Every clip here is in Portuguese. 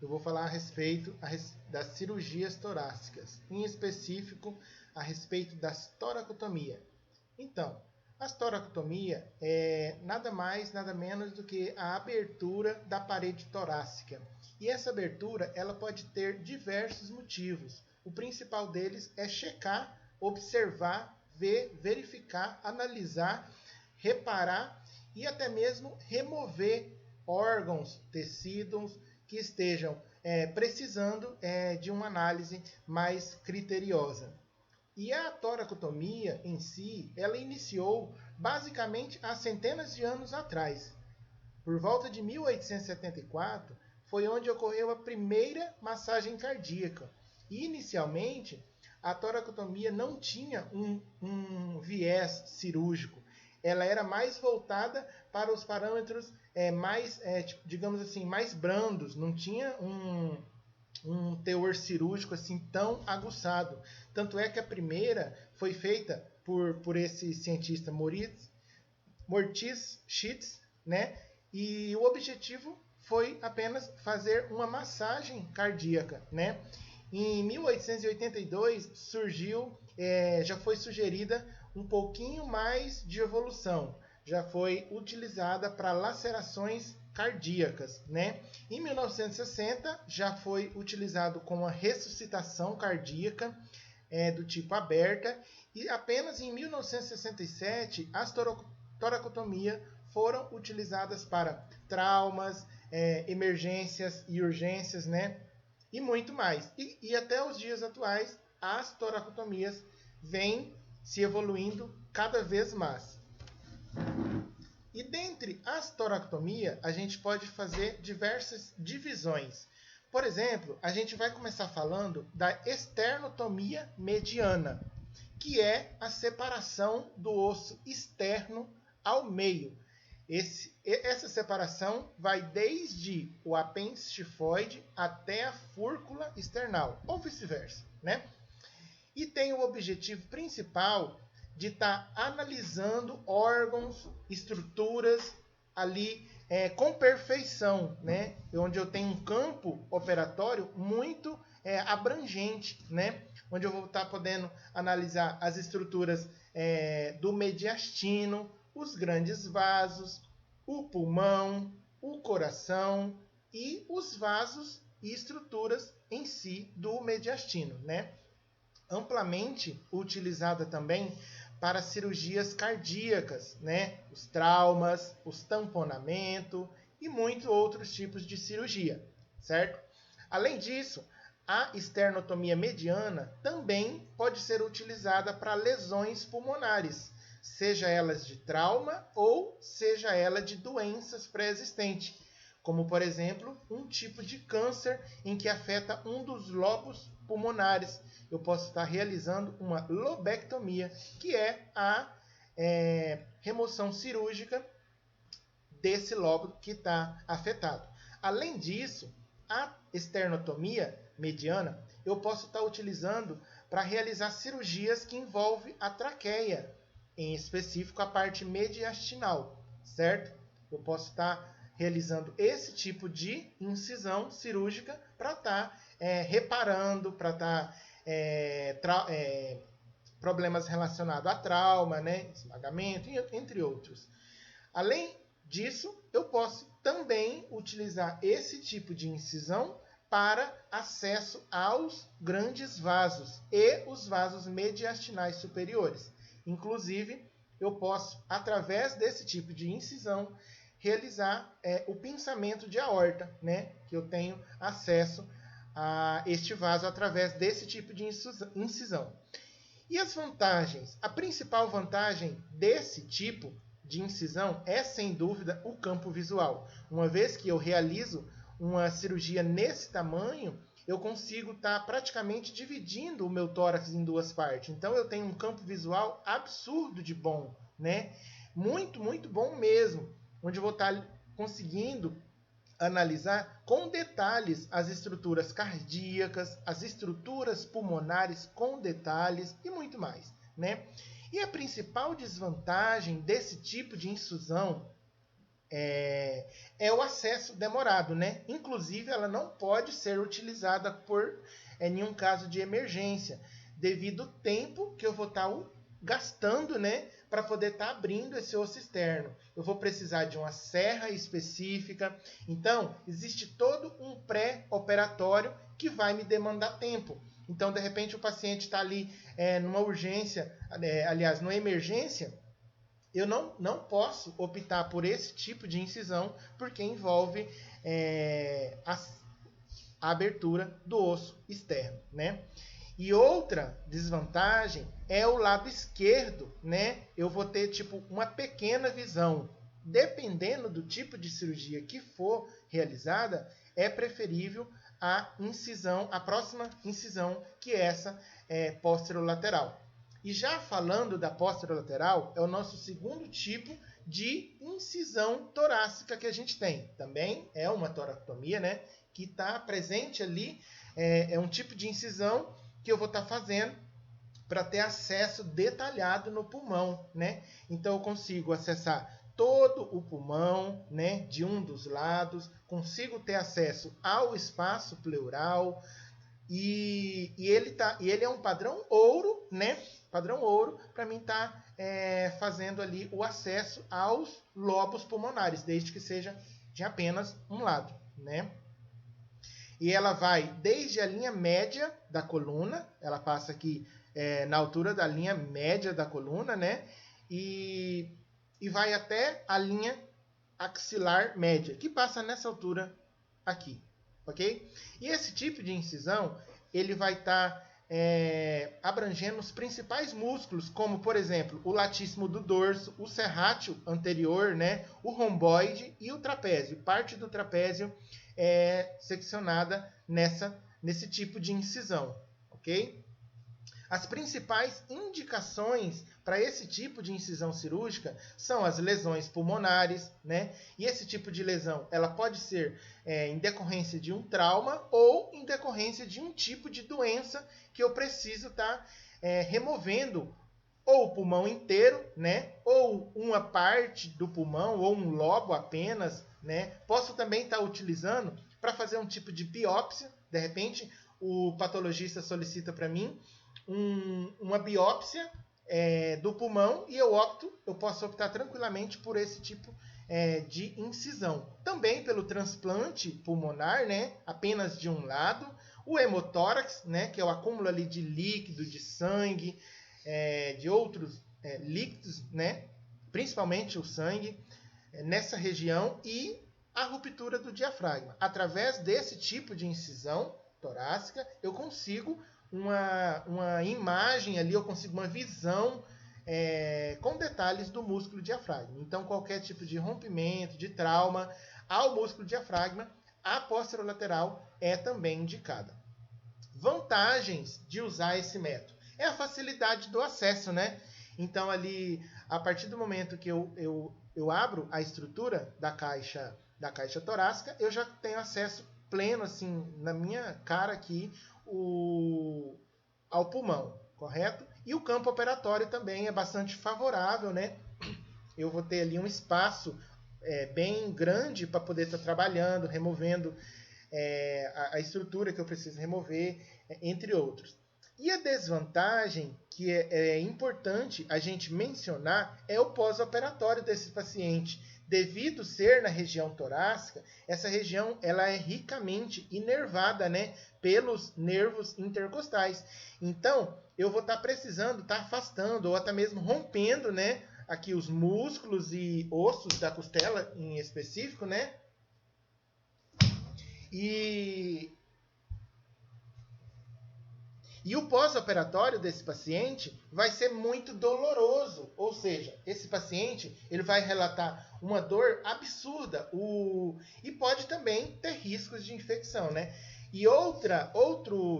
eu vou falar a respeito das cirurgias torácicas, em específico a respeito das toracotomia. Então, a toracotomia é nada mais, nada menos do que a abertura da parede torácica. E essa abertura ela pode ter diversos motivos. O principal deles é checar, observar, ver, verificar, analisar, reparar e até mesmo remover órgãos, tecidos que estejam precisando de uma análise mais criteriosa. E a toracotomia em si, ela iniciou basicamente há centenas de anos atrás. Por volta de 1874, foi onde ocorreu a primeira massagem cardíaca. E inicialmente, a toracotomia não tinha um viés cirúrgico. Ela era mais voltada para os parâmetros mais, digamos assim, mais brandos. Não tinha um teor cirúrgico assim tão aguçado. Tanto é que a primeira foi feita por esse cientista Mortis Schitz, né? E o objetivo foi apenas fazer uma massagem cardíaca, né? Em 1882 surgiu, já foi sugerida um pouquinho mais de evolução. Já foi utilizada para lacerações cardíacas, né? Em 1960 já foi utilizado com a ressuscitação cardíaca do tipo aberta e apenas em 1967 as toracotomia foram utilizadas para traumas, emergências e urgências, né? E muito mais. E até os dias atuais as toracotomias vêm se evoluindo cada vez mais. E dentre as toracotomia, a gente pode fazer diversas divisões. Por exemplo, a gente vai começar falando da esternotomia mediana, que é a separação do osso externo ao meio. Essa separação vai desde o apêndice tifoide até a fúrcula external, ou vice-versa, né? E tem o objetivo principal de estar analisando órgãos, estruturas ali com perfeição, né? Onde eu tenho um campo operatório muito abrangente, né? Onde eu vou estar podendo analisar as estruturas do mediastino, os grandes vasos, o pulmão, o coração e os vasos e estruturas em si do mediastino, né? Amplamente utilizada também para cirurgias cardíacas, né? Os traumas, os tamponamento e muitos outros tipos de cirurgia, certo? Além disso, a esternotomia mediana também pode ser utilizada para lesões pulmonares, seja elas de trauma ou seja ela de doenças pré-existentes, como por exemplo um tipo de câncer em que afeta um dos lobos pulmonares. Eu posso estar realizando uma lobectomia, que é a remoção cirúrgica desse lobo que está afetado. Além disso, a esternotomia mediana eu posso estar utilizando para realizar cirurgias que envolvem a traqueia, em específico a parte mediastinal, certo? Eu posso estar realizando esse tipo de incisão cirúrgica para estar reparando, para estar problemas relacionados a trauma, né, esmagamento, entre outros. Além disso, eu posso também utilizar esse tipo de incisão para acesso aos grandes vasos e os vasos mediastinais superiores. Inclusive, eu posso, através desse tipo de incisão, realizar o pinçamento de aorta, né? Que eu tenho acesso a este vaso através desse tipo de incisão. E as vantagens? A principal vantagem desse tipo de incisão é, sem dúvida, o campo visual. Uma vez que eu realizo uma cirurgia nesse tamanho, eu consigo estar praticamente dividindo o meu tórax em duas partes. Então eu tenho um campo visual absurdo de bom, né? Muito, muito bom mesmo, onde eu vou estar conseguindo analisar com detalhes as estruturas cardíacas, as estruturas pulmonares com detalhes e muito mais, né? E a principal desvantagem desse tipo de incisão é o acesso demorado, né? Inclusive, ela não pode ser utilizada por nenhum caso de emergência, devido ao tempo que eu vou estar gastando, né, para poder estar abrindo esse osso externo. Eu vou precisar de uma serra específica. Então, existe todo um pré-operatório que vai me demandar tempo. Então, de repente, o paciente está ali numa urgência, aliás, numa emergência. Eu não posso optar por esse tipo de incisão porque envolve a abertura do osso externo, né? E outra desvantagem é o lado esquerdo, né? Eu vou ter tipo uma pequena visão. Dependendo do tipo de cirurgia que for realizada, é preferível a incisão, a próxima incisão, que é essa posterolateral. E já falando da posterolateral, é o nosso segundo tipo de incisão torácica que a gente tem. Também é uma toracotomia, né? Que está presente ali, é um tipo de incisão que eu vou estar fazendo para ter acesso detalhado no pulmão, né? Então eu consigo acessar todo o pulmão, né, de um dos lados, consigo ter acesso ao espaço pleural e ele é um padrão ouro, né? Padrão ouro para mim estar fazendo ali o acesso aos lobos pulmonares, desde que seja de apenas um lado, né? E ela vai desde a linha média da coluna, ela passa aqui na altura da linha média da coluna, né? E vai até a linha axilar média, que passa nessa altura aqui, ok? E esse tipo de incisão, ele vai estar abrangendo os principais músculos, como, por exemplo, o latíssimo do dorso, o serrátil anterior, né? O romboide e o trapézio. Parte do trapézio seccionada nesse tipo de incisão, ok? As principais indicações para esse tipo de incisão cirúrgica são as lesões pulmonares, né? E esse tipo de lesão, ela pode ser em decorrência de um trauma ou em decorrência de um tipo de doença que eu preciso estar removendo ou o pulmão inteiro, né? Ou uma parte do pulmão, ou um lobo apenas, né? Posso também estar utilizando para fazer um tipo de biópsia. De repente, o patologista solicita para mim uma biópsia do pulmão e eu posso optar tranquilamente por esse tipo de incisão. Também pelo transplante pulmonar, né? Apenas de um lado. O hemotórax, né? Que é o acúmulo ali de líquido, de sangue, de outros líquidos, né? Principalmente o sangue, nessa região, e a ruptura do diafragma. Através desse tipo de incisão torácica, eu consigo uma imagem ali, eu consigo uma visão com detalhes do músculo diafragma. Então, qualquer tipo de rompimento, de trauma ao músculo diafragma, a posterolateral é também indicada. Vantagens de usar esse método é a facilidade do acesso, né? Então, ali, a partir do momento que eu abro a estrutura da caixa torácica, eu já tenho acesso pleno, assim, na minha cara aqui, ao pulmão, correto? E o campo operatório também é bastante favorável, né? Eu vou ter ali um espaço bem grande para poder estar trabalhando, removendo a estrutura que eu preciso remover, entre outros. E a desvantagem, que é importante a gente mencionar, é o pós-operatório desse paciente. Devido ser na região torácica, essa região ela é ricamente inervada, né, pelos nervos intercostais. Então, eu vou estar precisando estar afastando ou até mesmo rompendo, né, aqui os músculos e ossos da costela em específico, né? E o pós-operatório desse paciente vai ser muito doloroso, ou seja, esse paciente ele vai relatar uma dor absurda e pode também ter riscos de infecção, né? E outra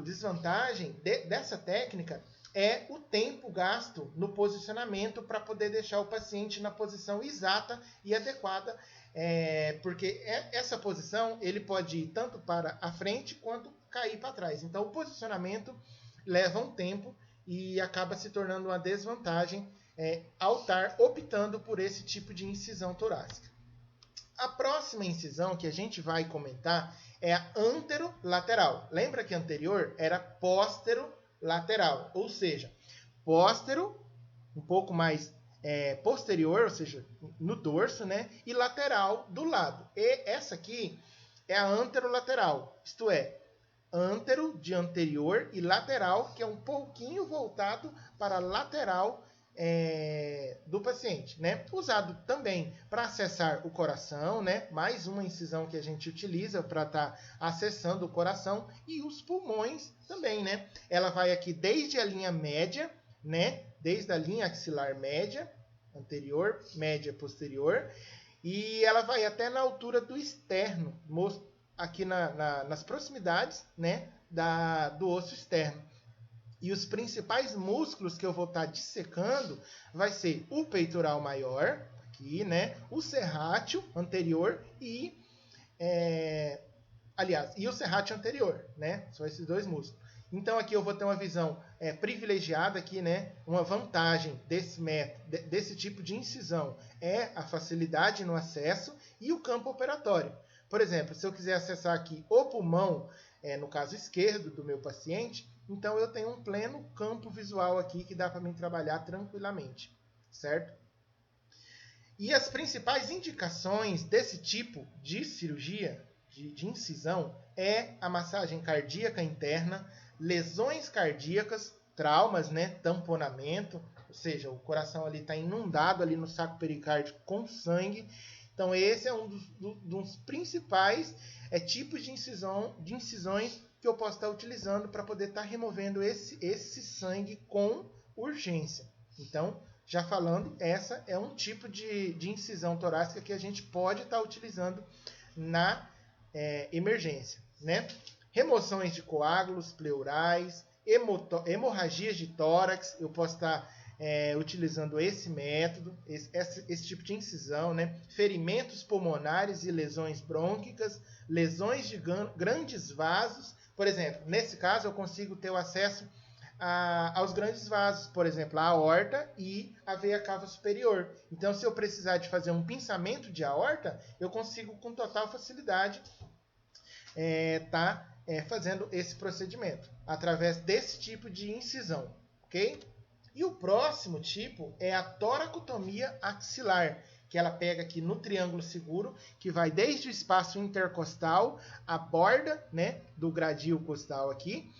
desvantagem dessa técnica é o tempo gasto no posicionamento para poder deixar o paciente na posição exata e adequada, porque essa posição ele pode ir tanto para a frente quanto cair para trás. Então, o posicionamento leva um tempo e acaba se tornando uma desvantagem ao estar optando por esse tipo de incisão torácica. A próxima incisão que a gente vai comentar é a anterolateral. Lembra que a anterior era posterolateral, ou seja, póstero, um pouco mais posterior, ou seja, no dorso, né? E lateral do lado. E essa aqui é a anterolateral, isto é, antero de anterior e lateral, que é um pouquinho voltado para a lateral do paciente, né? Usado também para acessar o coração, né? Mais uma incisão que a gente utiliza para estar acessando o coração e os pulmões também, né? Ela vai aqui desde a linha média, né? Desde a linha axilar média, anterior, média, posterior, e ela vai até na altura do externo, aqui nas proximidades, né? Do osso externo. E os principais músculos que eu vou estar dissecando vai ser o peitoral maior, aqui, né? O serrátil anterior e o serrátil anterior, né? São esses dois músculos. Então aqui eu vou ter uma visão privilegiada aqui, né? Uma vantagem desse método, desse tipo de incisão é a facilidade no acesso e o campo operatório. Por exemplo, se eu quiser acessar aqui o pulmão, no caso esquerdo do meu paciente, então eu tenho um pleno campo visual aqui que dá para mim trabalhar tranquilamente, certo? E as principais indicações desse tipo de cirurgia, de incisão, é a massagem cardíaca interna, lesões cardíacas, traumas, né, tamponamento, ou seja, o coração ali está inundado ali no saco pericárdico com sangue. Então esse é um dos principais tipos de incisões que eu posso estar utilizando para poder estar removendo esse sangue com urgência. Então, já falando, essa é um tipo de incisão torácica que a gente pode estar utilizando na emergência, né? Remoções de coágulos pleurais, hemorragias de tórax, eu posso estar utilizando esse método, esse tipo de incisão, né? Ferimentos pulmonares e lesões brônquicas, lesões de grandes vasos. Por exemplo, nesse caso eu consigo ter o acesso aos grandes vasos, por exemplo, a aorta e a veia cava superior. Então, se eu precisar de fazer um pinçamento de aorta, eu consigo com total facilidade fazendo esse procedimento através desse tipo de incisão, ok? E o próximo tipo é a toracotomia axilar, que ela pega aqui no triângulo seguro, que vai desde o espaço intercostal, a borda, né, do gradil costal aqui,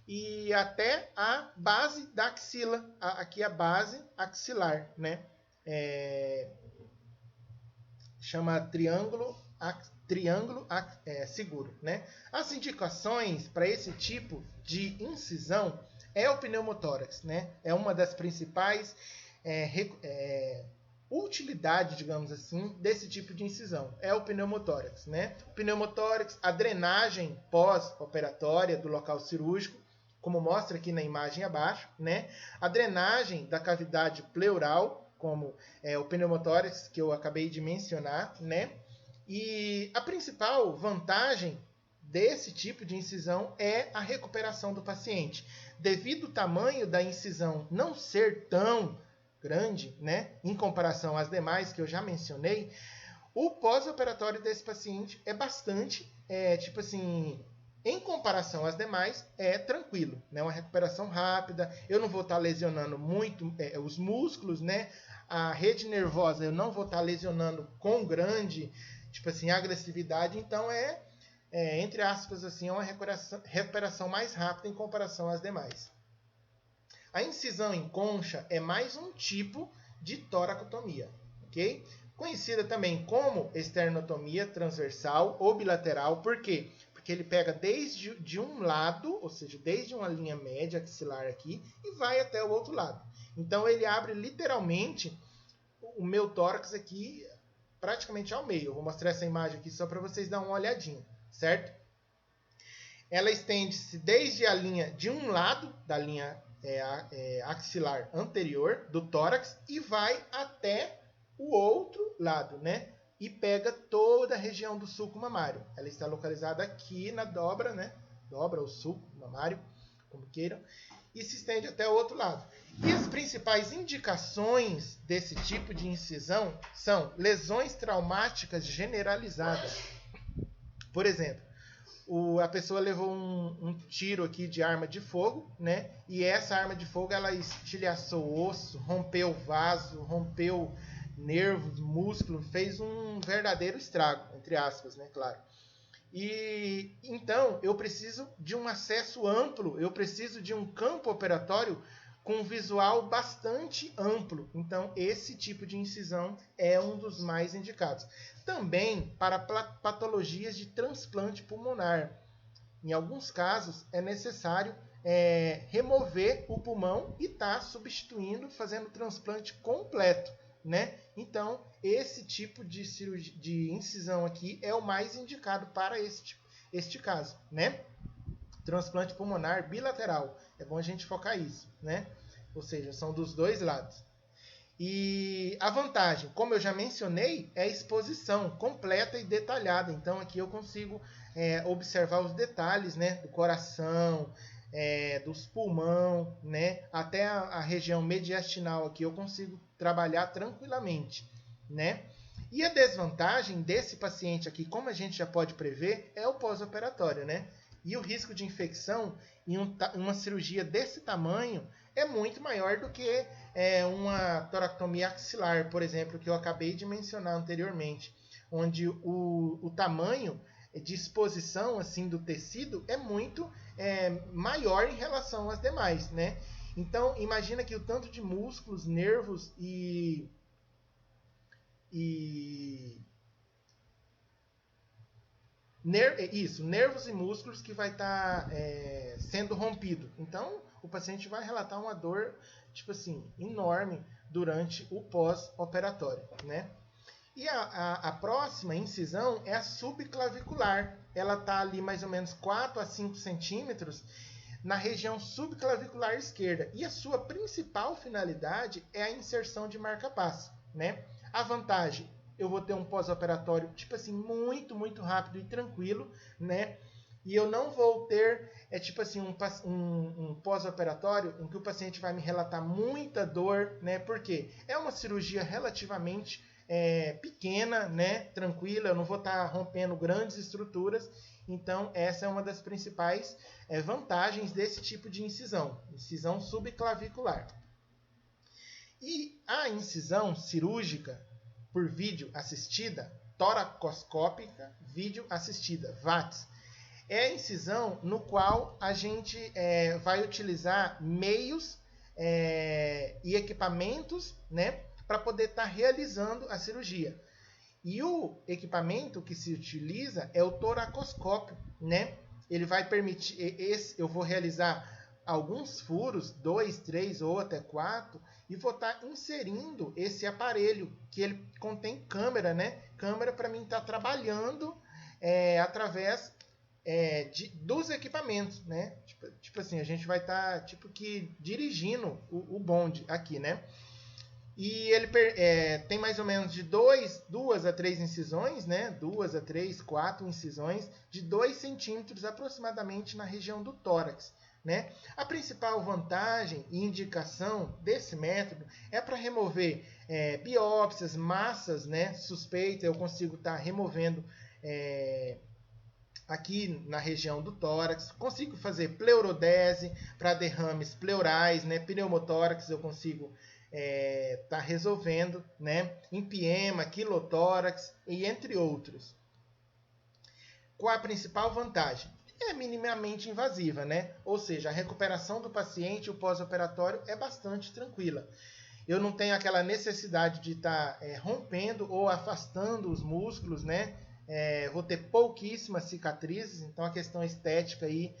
e até a base da axila, aqui a base axilar, né? Chama triângulo seguro, né? As indicações para esse tipo de incisão é o pneumotórax, né? É uma das principais utilidades, digamos assim, desse tipo de incisão. É o pneumotórax, né? O pneumotórax, a drenagem pós-operatória do local cirúrgico, como mostra aqui na imagem abaixo, né? A drenagem da cavidade pleural, como o pneumotórax que eu acabei de mencionar, né? E a principal vantagem desse tipo de incisão é a recuperação do paciente. Devido ao tamanho da incisão não ser tão grande, né, em comparação às demais que eu já mencionei, o pós-operatório desse paciente é bastante, tipo assim, em comparação às demais, é tranquilo, né? Uma recuperação rápida, eu não vou estar lesionando muito os músculos, né? A rede nervosa eu não vou estar lesionando com grande, tipo assim, agressividade, então entre aspas, assim, é uma recuperação mais rápida em comparação às demais. A incisão em concha é mais um tipo de toracotomia, ok? Conhecida também como esternotomia transversal ou bilateral, por quê? Porque ele pega desde de um lado, ou seja, desde uma linha média axilar aqui, e vai até o outro lado. Então ele abre literalmente o meu tórax aqui praticamente ao meio. Eu vou mostrar essa imagem aqui só para vocês darem uma olhadinha, certo? Ela estende-se desde a linha de um lado da linha axilar anterior do tórax e vai até o outro lado, né? E pega toda a região do sulco mamário. Ela está localizada aqui na dobra, né? Dobra o sulco mamário, como queiram, e se estende até o outro lado. E as principais indicações desse tipo de incisão são lesões traumáticas generalizadas. Por exemplo, a pessoa levou um tiro aqui de arma de fogo, né? E essa arma de fogo ela estilhaçou osso, rompeu vaso, rompeu nervos, músculo, fez um verdadeiro estrago, entre aspas, né? Claro. E então eu preciso de um acesso amplo, eu preciso de um campo operatório com um visual bastante amplo. Então esse tipo de incisão é um dos mais indicados. Também para patologias de transplante pulmonar. Em alguns casos é necessário remover o pulmão e estar substituindo, fazendo transplante completo, né? Então, esse tipo de cirurgia, de incisão aqui é o mais indicado para este caso, né? Transplante pulmonar bilateral. É bom a gente focar isso, né? Ou seja, são dos dois lados. E a vantagem, como eu já mencionei, é a exposição completa e detalhada. Então, aqui eu consigo observar os detalhes, né? Do coração, dos pulmão, né? Até a região mediastinal aqui eu consigo trabalhar tranquilamente, né? E a desvantagem desse paciente aqui, como a gente já pode prever, é o pós-operatório, né? E o risco de infecção em uma cirurgia desse tamanho é muito maior do que uma toracotomia axilar, por exemplo, que eu acabei de mencionar anteriormente, onde o tamanho de exposição assim do tecido é muito maior em relação às demais, né? Então, imagina que o tanto de músculos, nervos nervos e músculos que vai estar sendo rompido. Então, o paciente vai relatar uma dor, tipo assim, enorme durante o pós-operatório, né? E a próxima incisão é a subclavicular. Ela está ali mais ou menos 4 a 5 centímetros na região subclavicular esquerda. E a sua principal finalidade é a inserção de marca-passo, né? A vantagem, eu vou ter um pós-operatório, tipo assim, muito, muito rápido e tranquilo, né? E eu não vou ter, tipo assim, um pós-operatório em que o paciente vai me relatar muita dor, né? Porque é uma cirurgia relativamente pequena, né? Tranquila, eu não vou estar rompendo grandes estruturas. Então, essa é uma das principais vantagens desse tipo de incisão subclavicular. E a incisão cirúrgica por vídeo assistida, toracoscópica vídeo assistida, VATS, é a incisão no qual a gente vai utilizar meios e equipamentos, né, para poder estar realizando a cirurgia. E o equipamento que se utiliza é o toracoscópio, né? Ele vai permitir, eu vou realizar alguns furos, 2, 3 ou até 4, e vou estar inserindo esse aparelho, que ele contém câmera, né? Câmera para mim estar trabalhando através dos equipamentos, né? Tipo assim, a gente vai estar tipo que dirigindo o bonde aqui, né? E ele tem mais ou menos de 2 a 3 incisões, né? 2 a 3, 4 incisões de 2 centímetros aproximadamente na região do tórax, né? A principal vantagem e indicação desse método é para remover biópsias, massas, né, suspeitas. Eu consigo estar removendo aqui na região do tórax. Consigo fazer pleurodese para derrames pleurais, né? Pneumotórax eu consigo tá resolvendo, né? Empiema, quilotórax e entre outros. Qual a principal vantagem? É minimamente invasiva, né? Ou seja, a recuperação do paciente, o pós-operatório é bastante tranquila. Eu não tenho aquela necessidade de estar rompendo ou afastando os músculos, né? Vou ter pouquíssimas cicatrizes, então a questão estética aí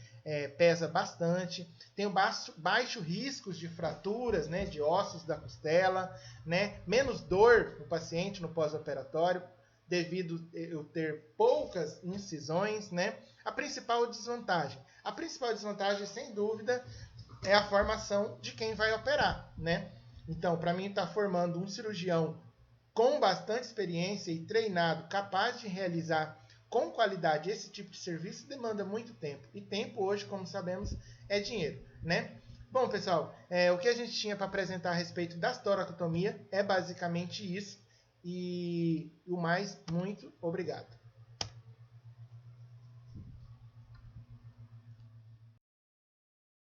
pesa bastante. Tenho baixo risco de fraturas, né, de ossos da costela, né, menos dor no paciente no pós-operatório, devido eu ter poucas incisões, né. A principal desvantagem, sem dúvida, é a formação de quem vai operar, né. Então, para mim, estar formando um cirurgião com bastante experiência e treinado, capaz de realizar com qualidade esse tipo de serviço demanda muito tempo. E tempo hoje, como sabemos, é dinheiro, né? Bom, pessoal, o que a gente tinha para apresentar a respeito da toracotomia é basicamente isso. E o mais, muito obrigado.